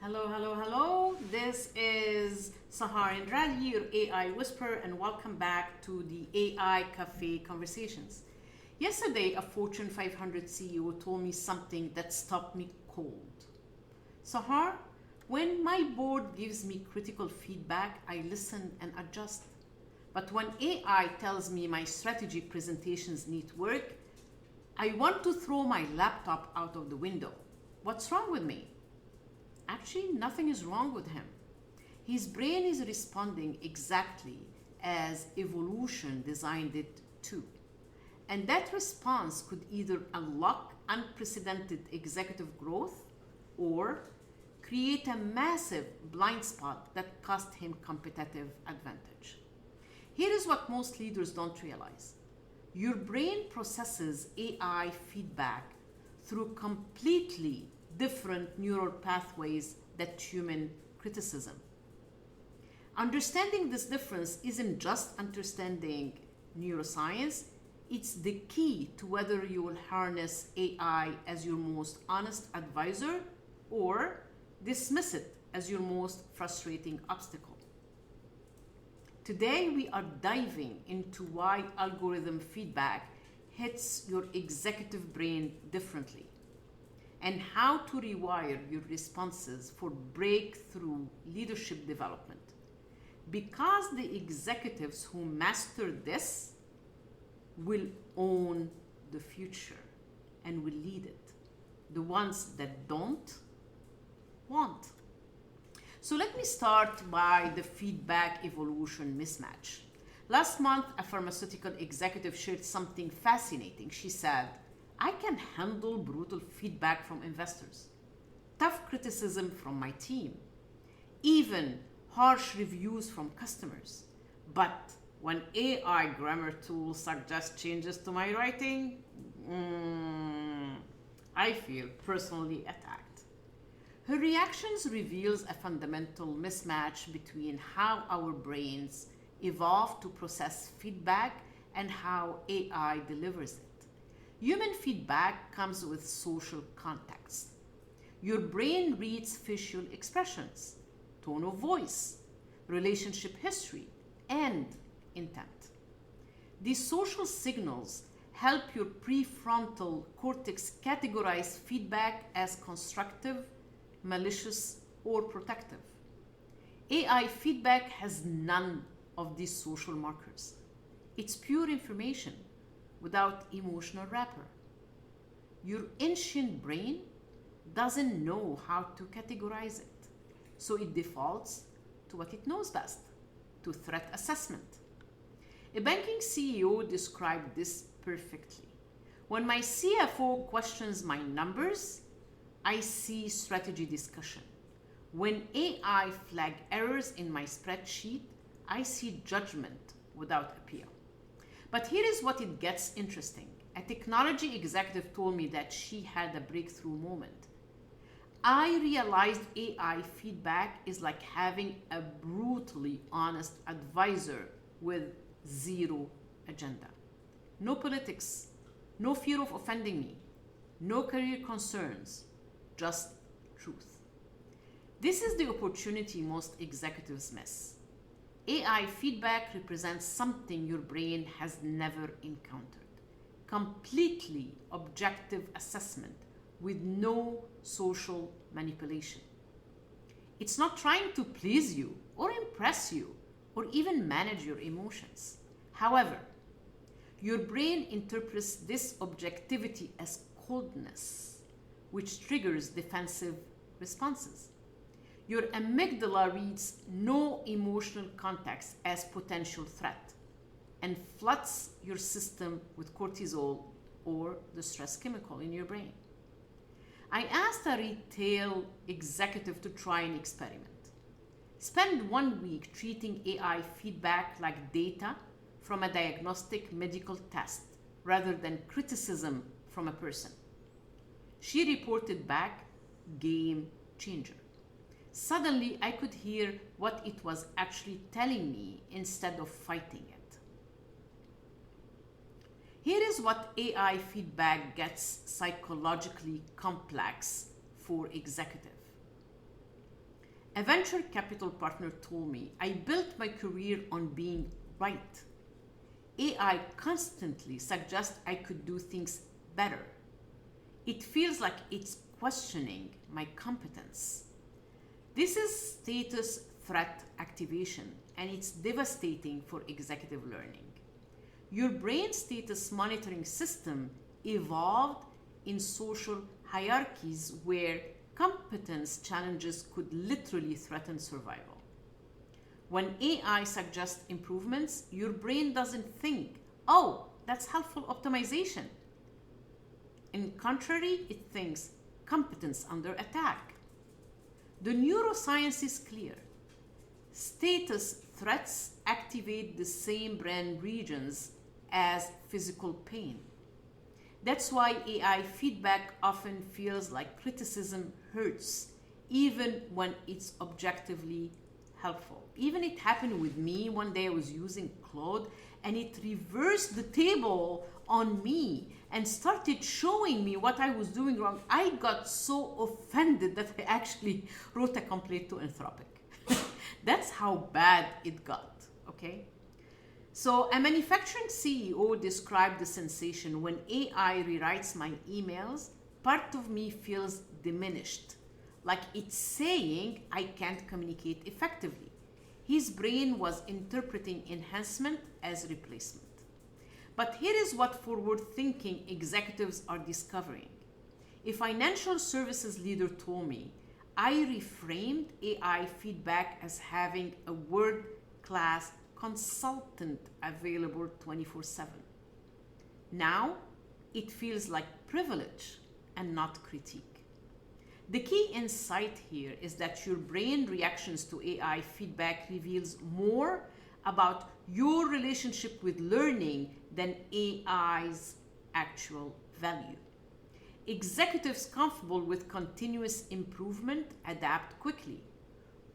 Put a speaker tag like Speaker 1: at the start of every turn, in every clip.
Speaker 1: Hello, hello, hello. This is Sahar and Rally, your AI whisperer, and welcome back to the AI Café Conversations. Yesterday, a Fortune 500 CEO told me something that stopped me cold. Sahar, when my board gives me critical feedback, I listen and adjust. But when AI tells me my strategy presentations need work, I want to throw my laptop out of the window. What's wrong with me? Actually, nothing is wrong with him. His brain is responding exactly as evolution designed it to. And that response could either unlock unprecedented executive growth or create a massive blind spot that cost him competitive advantage. Here is what most leaders don't realize. Your brain processes AI feedback through completely different neural pathways than human criticism. Understanding this difference isn't just understanding neuroscience, it's the key to whether you will harness AI as your most honest advisor or dismiss it as your most frustrating obstacle. Today, we are diving into why algorithm feedback hits your executive brain differently and how to rewire your responses for breakthrough leadership development. Because the executives who master this will own the future and will lead it. The ones that don't, won't. So let me start by the feedback evolution mismatch. Last month, a pharmaceutical executive shared something fascinating. She said, I can handle brutal feedback from investors, tough criticism from my team, even harsh reviews from customers. But when AI grammar tools suggest changes to my writing, I feel personally attacked. Her reactions reveals a fundamental mismatch between how our brains evolve to process feedback and how AI delivers it. Human feedback comes with social context. Your brain reads facial expressions, tone of voice, relationship history, and intent. These social signals help your prefrontal cortex categorize feedback as constructive, malicious, or protective. AI feedback has none of these social markers. It's pure information without emotional wrapper. Your ancient brain doesn't know how to categorize it, so it defaults to what it knows best, to threat assessment. A banking CEO described this perfectly. When my CFO questions my numbers, I see strategy discussion. When AI flag errors in my spreadsheet, I see judgment without appeal. But here is what it gets interesting. A technology executive told me that she had a breakthrough moment. I realized AI feedback is like having a brutally honest advisor with zero agenda. No politics, no fear of offending me, no career concerns, just truth. This is the opportunity most executives miss. AI feedback represents something your brain has never encountered. Completely objective assessment with no social manipulation. It's not trying to please you or impress you or even manage your emotions. However, your brain interprets this objectivity as coldness, which triggers defensive responses. Your amygdala reads no emotional context as potential threat and floods your system with cortisol or the stress chemical in your brain. I asked a retail executive to try an experiment. Spend 1 week treating AI feedback like data from a diagnostic medical test rather than criticism from a person. She reported back, game changer. Suddenly, I could hear what it was actually telling me instead of fighting it. Here is what AI feedback gets psychologically complex for executive. A venture capital partner told me, I built my career on being right. AI constantly suggests I could do things better. It feels like it's questioning my competence. This is status threat activation, and it's devastating for executive learning. Your brain status monitoring system evolved in social hierarchies where competence challenges could literally threaten survival. When AI suggests improvements, your brain doesn't think, oh, that's helpful optimization. In contrary, it thinks competence under attack. The neuroscience is clear. Status threats activate the same brain regions as physical pain. That's why AI feedback often feels like criticism hurts, even when it's objectively helpful. Even it happened with me one day. I was using Claude and it reversed the table on me and started showing me what I was doing wrong. I got so offended that I actually wrote a complaint to Anthropic. That's how bad it got, okay? So a manufacturing CEO described the sensation when AI rewrites my emails, part of me feels diminished, like it's saying I can't communicate effectively. His brain was interpreting enhancement as replacement. But here is what forward-thinking executives are discovering. A financial services leader told me, I reframed AI feedback as having a world-class consultant available 24/7. Now, it feels like privilege and not critique. The key insight here is that your brain reactions to AI feedback reveals more about your relationship with learning than AI's actual value. Executives comfortable with continuous improvement adapt quickly.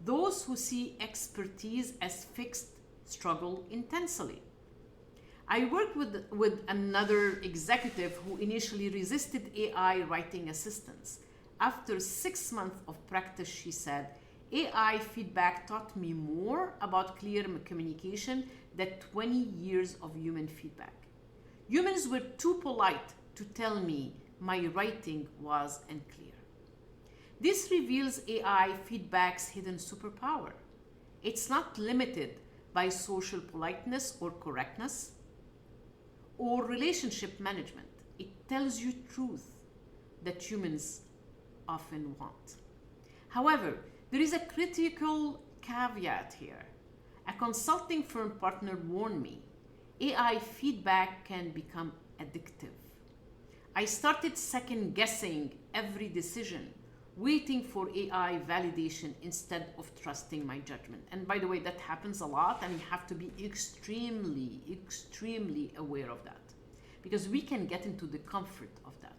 Speaker 1: Those who see expertise as fixed struggle intensely. I worked with another executive who initially resisted AI writing assistance. After 6 months of practice, she said, AI feedback taught me more about clear communication than 20 years of human feedback. Humans were too polite to tell me my writing was unclear. This reveals AI feedback's hidden superpower. It's not limited by social politeness or correctness or relationship management. It tells you truth that humans often want. However, there is a critical caveat here. A consulting firm partner warned me, AI feedback can become addictive. I started second guessing every decision, waiting for AI validation instead of trusting my judgment. And by the way, that happens a lot, and you have to be extremely, extremely aware of that, because we can get into the comfort of that.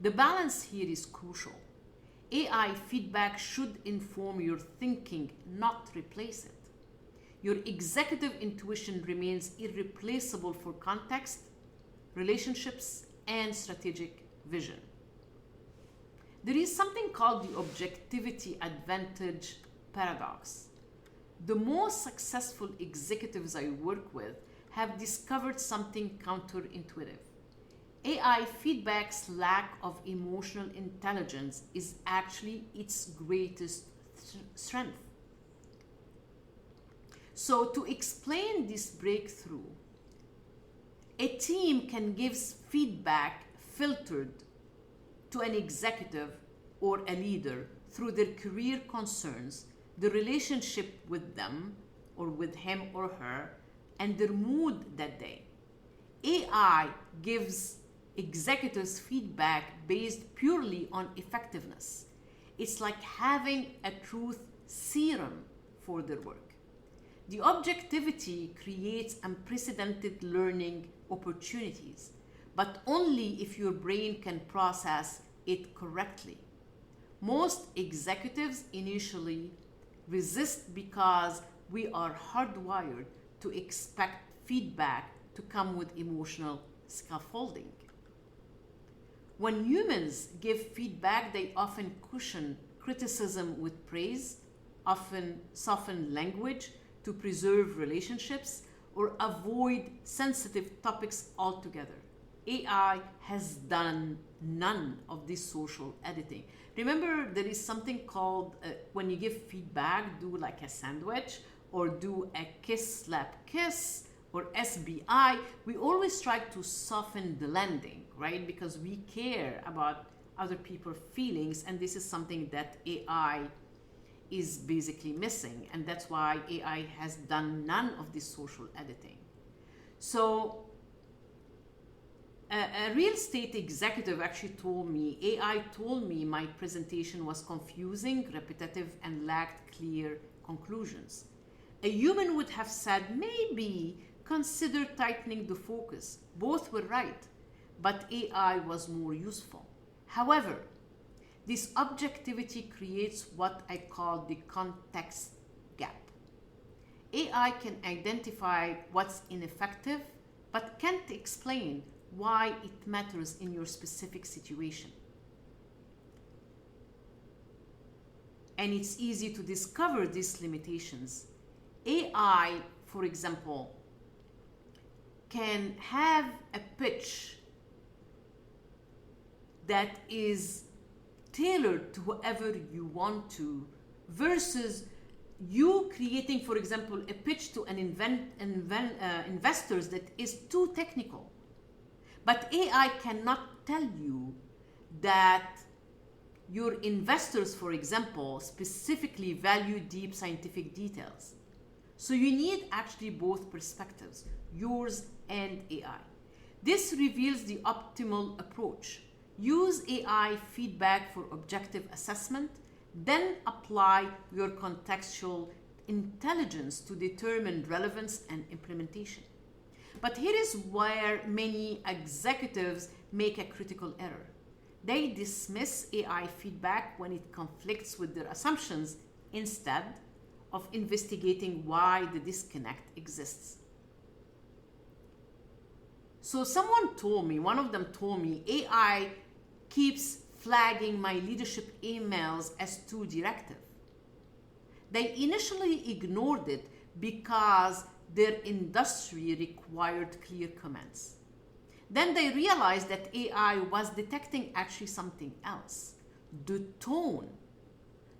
Speaker 1: The balance here is crucial. AI feedback should inform your thinking, not replace it. Your executive intuition remains irreplaceable for context, relationships, and strategic vision. There is something called the objectivity advantage paradox. The most successful executives I work with have discovered something counterintuitive. AI feedback's lack of emotional intelligence is actually its greatest strength. So, to explain this breakthrough, a team can give feedback filtered to an executive or a leader through their career concerns, the relationship with them or with him or her, and their mood that day. AI gives executives feedback based purely on effectiveness. It's like having a truth serum for their work. The objectivity creates unprecedented learning opportunities, but only if your brain can process it correctly. Most executives initially resist because we are hardwired to expect feedback to come with emotional scaffolding. When humans give feedback, they often cushion criticism with praise, often soften language to preserve relationships or avoid sensitive topics altogether. AI has done none of this social editing. Remember, there is something called when you give feedback, do like a sandwich or do a kiss, slap, kiss, or SBI. We always try to soften the landing, right? Because we care about other people's feelings, and this is something that AI is basically missing, and that's why AI has done none of this social editing. So a real estate executive actually told me, AI told me my presentation was confusing, repetitive, and lacked clear conclusions. A human would have said, maybe consider tightening the focus. Both were right, but AI was more useful. However, this objectivity creates what I call the context gap. AI can identify what's ineffective, but can't explain why it matters in your specific situation. And it's easy to discover these limitations. AI, for example, can have a pitch that is tailored to whoever you want to, versus you creating, for example, a pitch to an investors that is too technical. But AI cannot tell you that your investors, for example, specifically value deep scientific details. So you need actually both perspectives, yours and AI. This reveals the optimal approach. Use AI feedback for objective assessment, then apply your contextual intelligence to determine relevance and implementation. But here is where many executives make a critical error. They dismiss AI feedback when it conflicts with their assumptions instead of investigating why the disconnect exists. So someone told me, one of them told me, AI keeps flagging my leadership emails as too directive. They initially ignored it because their industry required clear comments. Then they realized that AI was detecting actually something else. The tone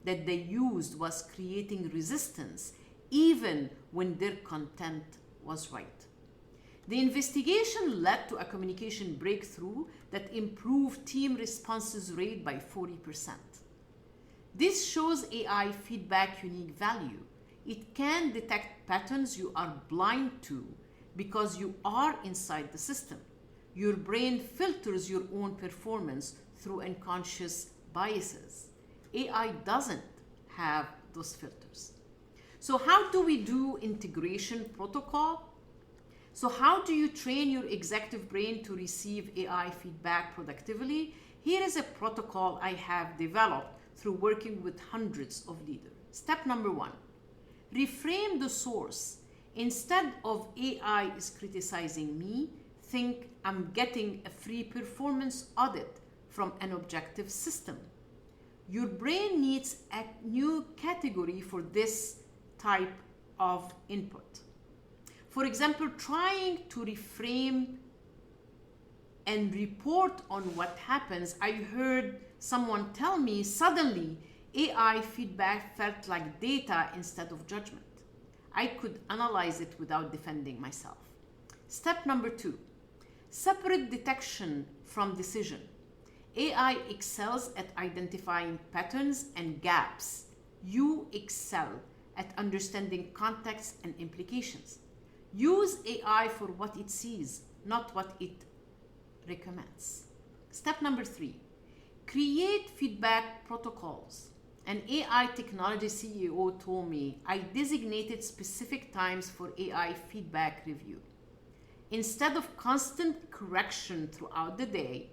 Speaker 1: that they used was creating resistance even when their content was right. The investigation led to a communication breakthrough that improved team responses rate by 40%. This shows AI feedback unique value. It can detect patterns you are blind to because you are inside the system. Your brain filters your own performance through unconscious biases. AI doesn't have those filters. So how do we do integration protocol? So how do you train your executive brain to receive AI feedback productively? Here is a protocol I have developed through working with hundreds of leaders. Step number 1, reframe the source. Instead of AI is criticizing me, think I'm getting a free performance audit from an objective system. Your brain needs a new category for this type of input. For example, trying to reframe and report on what happens, I heard someone tell me suddenly AI feedback felt like data instead of judgment. I could analyze it without defending myself. Step number 2, separate detection from decision. AI excels at identifying patterns and gaps. You excel at understanding context and implications. Use AI for what it sees, not what it recommends. Step number 3, create feedback protocols. An AI technology CEO told me I designated specific times for AI feedback review. Instead of constant correction throughout the day,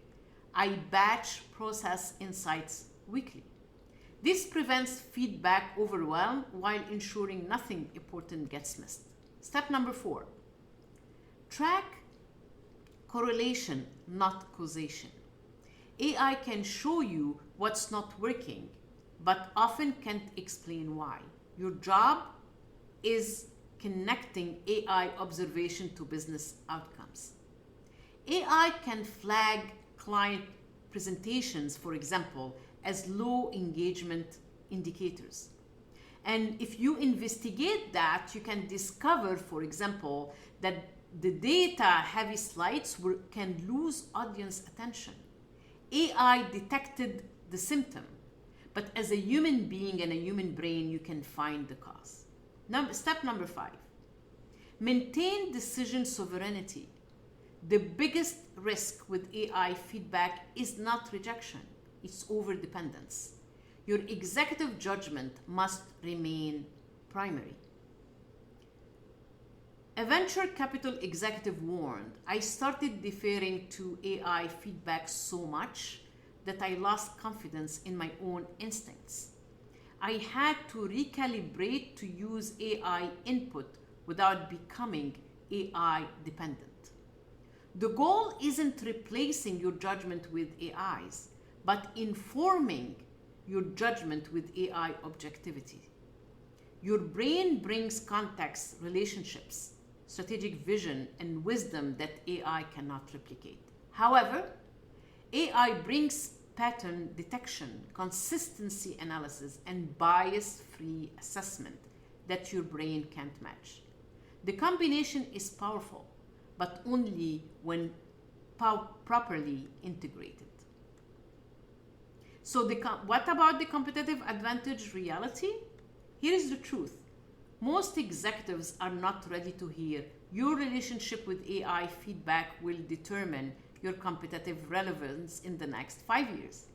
Speaker 1: I batch process insights weekly. This prevents feedback overwhelm while ensuring nothing important gets missed. Step number 4, track correlation, not causation. AI can show you what's not working, but often can't explain why. Your job is connecting AI observation to business outcomes. AI can flag client presentations, for example, as low engagement indicators. And if you investigate that, you can discover, for example, that the data-heavy slides can lose audience attention. AI detected the symptom, but as a human being and a human brain, you can find the cause. Step number 5, maintain decision sovereignty. The biggest risk with AI feedback is not rejection, it's overdependence. Your executive judgment must remain primary. A venture capital executive warned, I started deferring to AI feedback so much that I lost confidence in my own instincts. I had to recalibrate to use AI input without becoming AI dependent. The goal isn't replacing your judgment with AIs, but informing your judgment with AI objectivity. Your brain brings context, relationships, strategic vision, and wisdom that AI cannot replicate. However, AI brings pattern detection, consistency analysis, and bias-free assessment that your brain can't match. The combination is powerful, but only when properly integrated. So what about the competitive advantage reality? Here is the truth. Most executives are not ready to hear your relationship with AI feedback will determine your competitive relevance in the next 5 years.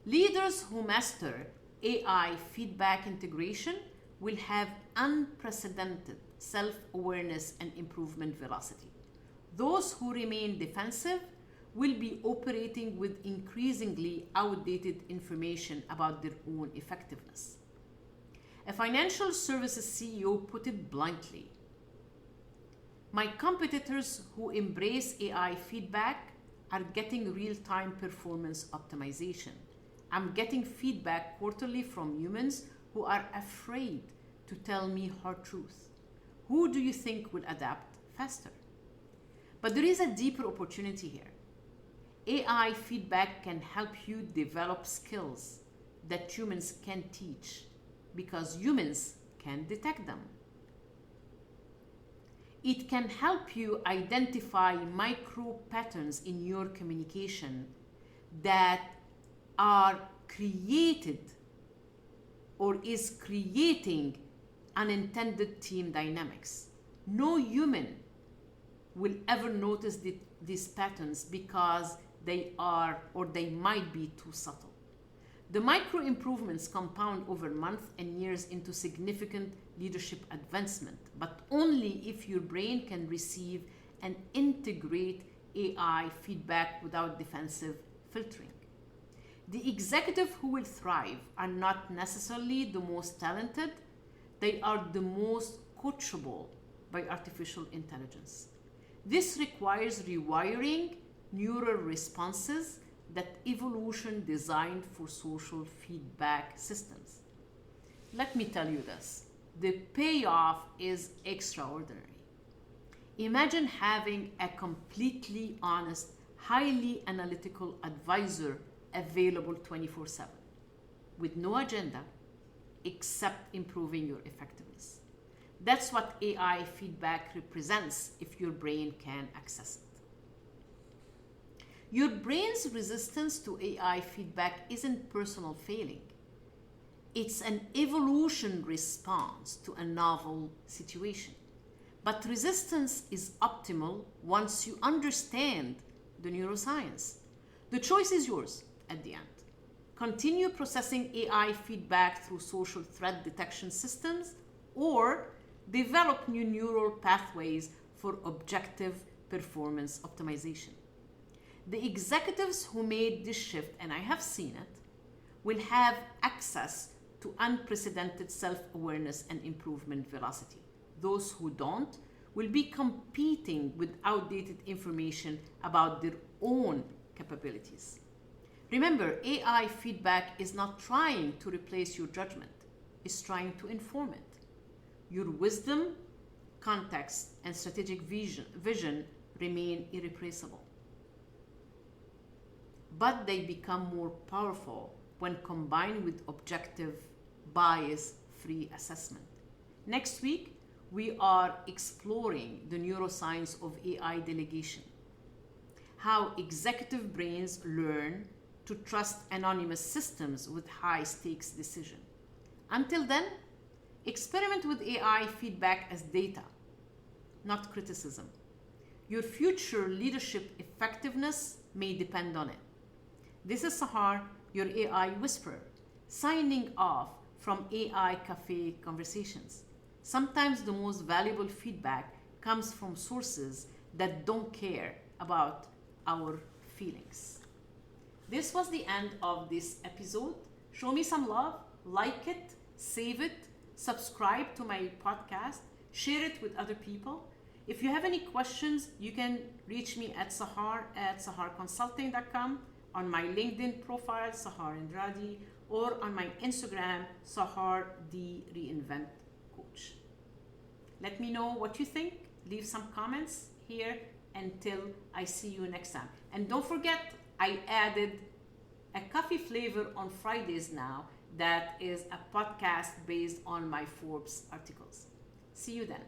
Speaker 1: Leaders who master AI feedback integration will have unprecedented self-awareness and improvement velocity. Those who remain defensive will be operating with increasingly outdated information about their own effectiveness. A financial services CEO put it bluntly, my competitors who embrace AI feedback are getting real-time performance optimization. I'm getting feedback quarterly from humans who are afraid to tell me hard truth. Who do you think will adapt faster? But there is a deeper opportunity here. AI feedback can help you develop skills that humans can teach because humans can detect them. It can help you identify micro patterns in your communication that are created or is creating unintended team dynamics. No human will ever notice these patterns because they are or they might be too subtle. The micro improvements compound over months and years into significant leadership advancement, but only if your brain can receive and integrate AI feedback without defensive filtering. The executive who will thrive are not necessarily the most talented, they are the most coachable by artificial intelligence. This requires rewiring neural responses that evolution designed for social feedback systems. Let me tell you this, the payoff is extraordinary. Imagine having a completely honest, highly analytical advisor available 24/7 with no agenda except improving your effectiveness. That's what AI feedback represents if your brain can access it. Your brain's resistance to AI feedback isn't personal failing. It's an evolution response to a novel situation. But resistance is optimal once you understand the neuroscience. The choice is yours at the end. Continue processing AI feedback through social threat detection systems or develop new neural pathways for objective performance optimization. The executives who made this shift, and I have seen it, will have access to unprecedented self-awareness and improvement velocity. Those who don't will be competing with outdated information about their own capabilities. Remember, AI feedback is not trying to replace your judgment. is trying to inform it. Your wisdom, context, and strategic vision remain irreplaceable. But they become more powerful when combined with objective, bias-free assessment. Next week, we are exploring the neuroscience of AI delegation, how executive brains learn to trust anonymous systems with high-stakes decision. Until then, experiment with AI feedback as data, not criticism. Your future leadership effectiveness may depend on it. This is Sahar, your AI whisperer, signing off from AI Café Conversations. Sometimes the most valuable feedback comes from sources that don't care about our feelings. This was the end of this episode. Show me some love, like it, save it, subscribe to my podcast, share it with other people. If you have any questions, you can reach me at saharconsulting.com, on my LinkedIn profile, Sahar Indradi, or on my Instagram, Sahar the Reinvent Coach. Let me know what you think. Leave some comments here until I see you next time. And don't forget, I added a coffee flavor on Fridays now that is a podcast based on my Forbes articles. See you then.